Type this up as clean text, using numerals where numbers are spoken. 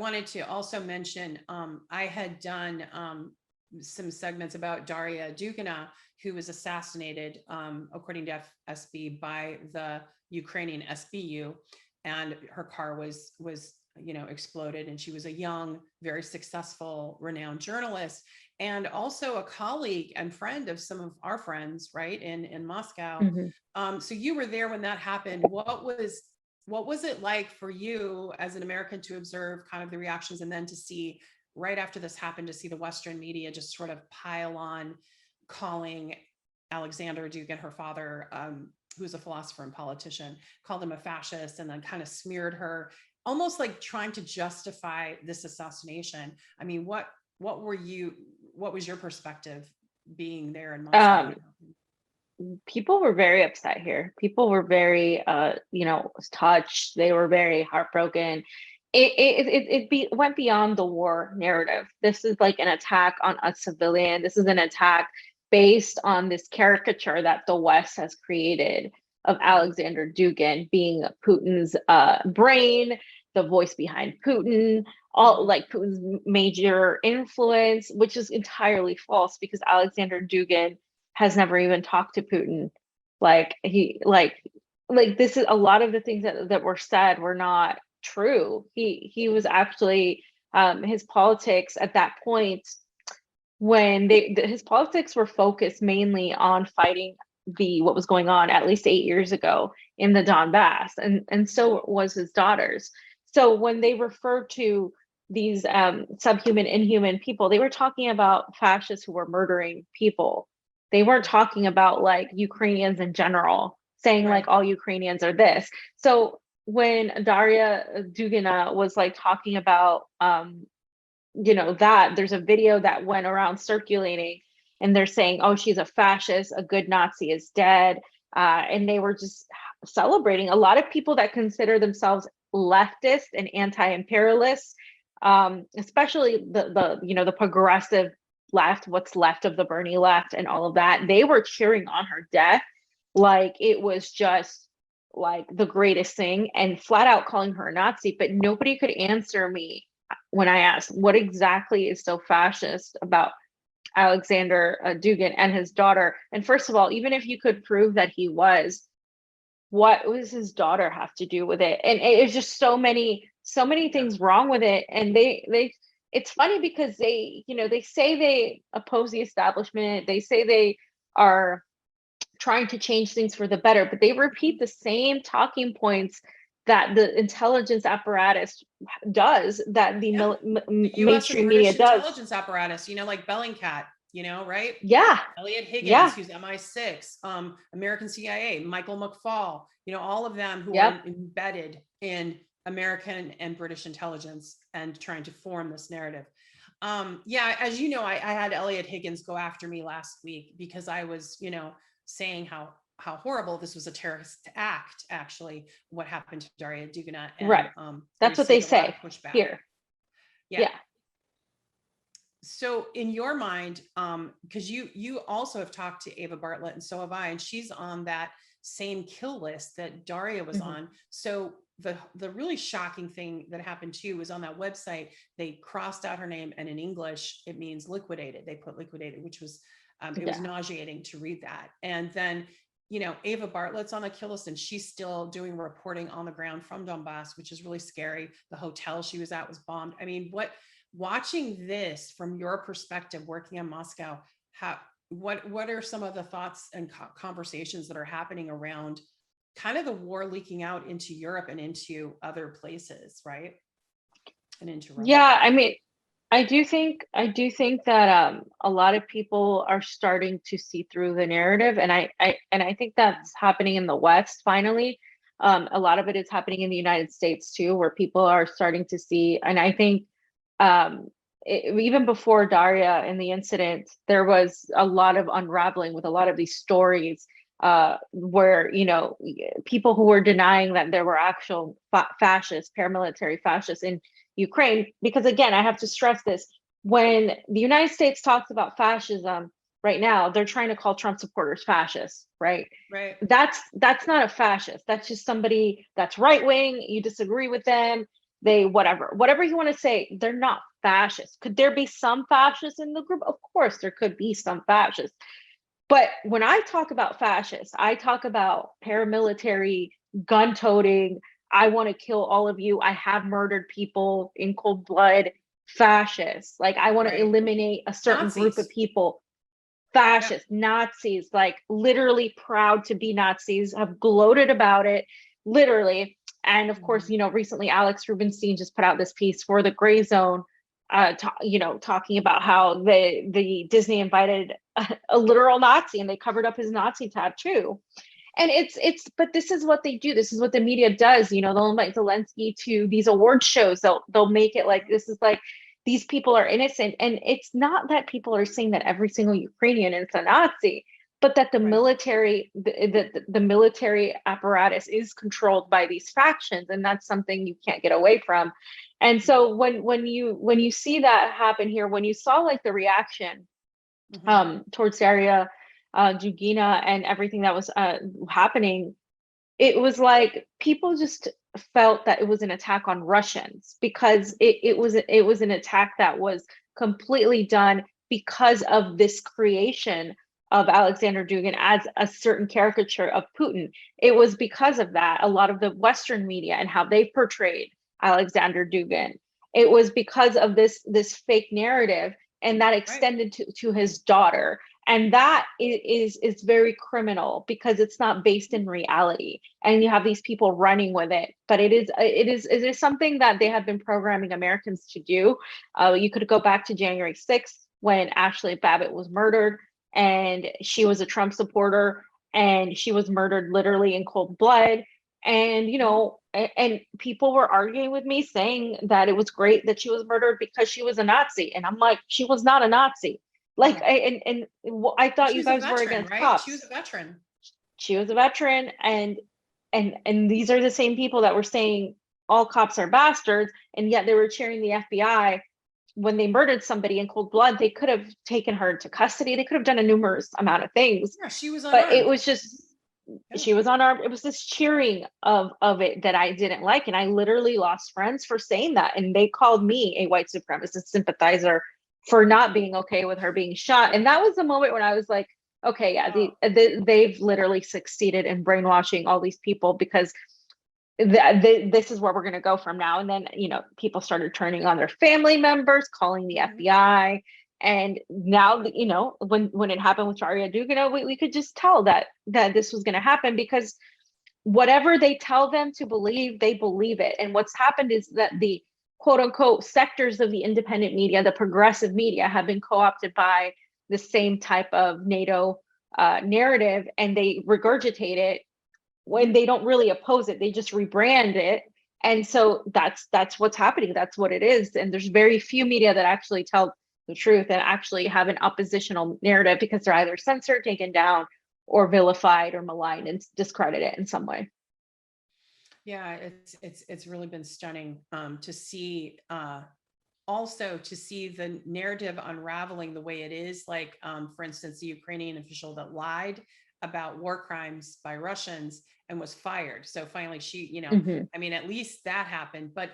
wanted to also mention, I had done some segments about Daria Dugina, who was assassinated, according to FSB, by the Ukrainian SBU, and her car was exploded, and she was a young, very successful, renowned journalist, and also a colleague and friend of some of our friends, right, in Moscow. So you were there when that happened. What was it like for you as an American to observe kind of the reactions, and then to see right after this happened, to see the Western media just sort of pile on, calling Alexander Dugin, her father, who was a philosopher and politician, called him a fascist, and then kind of smeared her, almost like trying to justify this assassination? I mean, what was your perspective being there in Moscow? People were very upset here. People were very, touched. They were very heartbroken. It went beyond the war narrative. This is like an attack on a civilian. This is an attack based on this caricature that the West has created of Alexander Dugin being Putin's brain, the voice behind Putin, all like Putin's major influence, which is entirely false, because Alexander Dugin has never even talked to Putin. Like this is a lot of the things that were said were not true. He was actually his politics at that point, when his politics were focused mainly on fighting what was going on at least 8 years ago in the Donbass, and so was his daughters. So when they referred to these subhuman, inhuman people, they were talking about fascists who were murdering people. They weren't talking about like Ukrainians in general, saying like all Ukrainians are this. So when Daria Dugina was like talking about, that, there's a video that went around circulating, and they're saying, oh, she's a fascist, a good Nazi is dead. And they were just celebrating. A lot of people that consider themselves leftist and anti-imperialists, especially the progressive left, what's left of the Bernie left and all of that, they were cheering on her death like it was just like the greatest thing, and flat out calling her a Nazi. But nobody could answer me when I asked, what exactly is so fascist about Alexander Dugin and his daughter? And first of all, even if you could prove that he was, what was his daughter have to do with it? And it's just so many things wrong with it. And they it's funny because they say they oppose the establishment. They say they are trying to change things for the better, but they repeat the same talking points that the intelligence apparatus does, that the mainstream media does. Intelligence apparatus, like Bellingcat, right? Yeah. Elliot Higgins, who's MI6, American CIA, Michael McFaul, all of them who are embedded in American and British intelligence and trying to form this narrative. As you know, I had Elliot Higgins go after me last week because I was, saying how horrible this was, a terrorist act, actually, what happened to Daria Dugina. And, right. That's what they say here. Yeah. So in your mind, because you also have talked to Ava Bartlett, and so have I, and she's on that same kill list that Daria was on. So the really shocking thing that happened too was on that website, they crossed out her name, and in English it means liquidated. They put liquidated, which was it was nauseating to read that. And then Ava Bartlett's on the kill list, and she's still doing reporting on the ground from Donbass, which is really scary. The hotel she was at was bombed. I mean, watching this from your perspective, working in Moscow, what are some of the thoughts and conversations that are happening around kind of the war leaking out into Europe and into other places, right? And into Russia? Yeah, I mean, I do think that a lot of people are starting to see through the narrative, and I think that's happening in the West finally. A lot of it is happening in the United States too, where people are starting to see. And I think even before Daria and the incident, there was a lot of unraveling with a lot of these stories where people who were denying that there were actual fascists, paramilitary fascists in Ukraine. Because again, I have to stress this: when the United States talks about fascism right now, they're trying to call Trump supporters fascists, right? Right. That's not a fascist. That's just somebody that's right wing. You disagree with them. they whatever you want to say, they're not fascists. Could there be some fascists in the group? Of course there could be some fascists. But when I talk about fascists, I talk about paramilitary, gun-toting, I want to kill all of you, I have murdered people in cold blood, fascists. Like, I want to Right. eliminate a certain group of Nazis. people. Yep. Fascists, Nazis, like literally proud to be Nazis, have gloated about it, literally. And of course, recently Alex Rubinstein just put out this piece for the Gray Zone, talking about how the Disney invited a literal Nazi and they covered up his Nazi tattoo. And but this is what they do. This is what the media does. They'll invite Zelensky to these award shows. They'll make it like this is like these people are innocent. And it's not that people are saying that every single Ukrainian is a Nazi, but that the military, the military apparatus is controlled by these factions, and that's something you can't get away from. And so when you see that happen here, when you saw like the reaction towards Daria Dugina and everything that was happening, it was like people just felt that it was an attack on Russians, because it was an attack that was completely done because of this creation of Alexander Dugin as a certain caricature of Putin. It was because of that, a lot of the Western media and how they portrayed Alexander Dugin. It was because of this fake narrative, and that extended to his daughter. And that is very criminal, because it's not based in reality, and you have these people running with it. But it is something that they have been programming Americans to do. You could go back to January 6th, when Ashley Babbitt was murdered, and she was a Trump supporter, and she was murdered literally in cold blood. And and people were arguing with me, saying that it was great that she was murdered because she was a Nazi, and I'm like, she was not a Nazi. Like, I thought you guys were against cops. She was a veteran. She was a veteran, and these are the same people that were saying all cops are bastards, and yet they were cheering the FBI when they murdered somebody in cold blood. They could have taken her into custody. They could have done a numerous amount of things. Yeah, she was unarmed. But it was just she was unarmed. It was this cheering of it that I didn't like, and I literally lost friends for saying that, and they called me a white supremacist sympathizer for not being okay with her being shot. And that was the moment when I was like, okay, yeah, they've literally succeeded in brainwashing all these people, because this is where we're going to go from now. And then, people started turning on their family members, calling the FBI. And now, when it happened with Daria Dugina, we could just tell that this was going to happen, because whatever they tell them to believe, they believe it. And what's happened is that the quote unquote sectors of the independent media, the progressive media, have been co-opted by the same type of NATO narrative, and they regurgitate it when they don't really oppose it. They just rebrand it. And so that's what's happening. That's what it is. And there's very few media that actually tell the truth and actually have an oppositional narrative, because they're either censored, taken down, or vilified or maligned and discredited in some way. Yeah, it's really been stunning to see, also to see the narrative unraveling the way it is. Like, for instance, the Ukrainian official that lied about war crimes by Russians and was fired. So finally she, I mean, at least that happened. But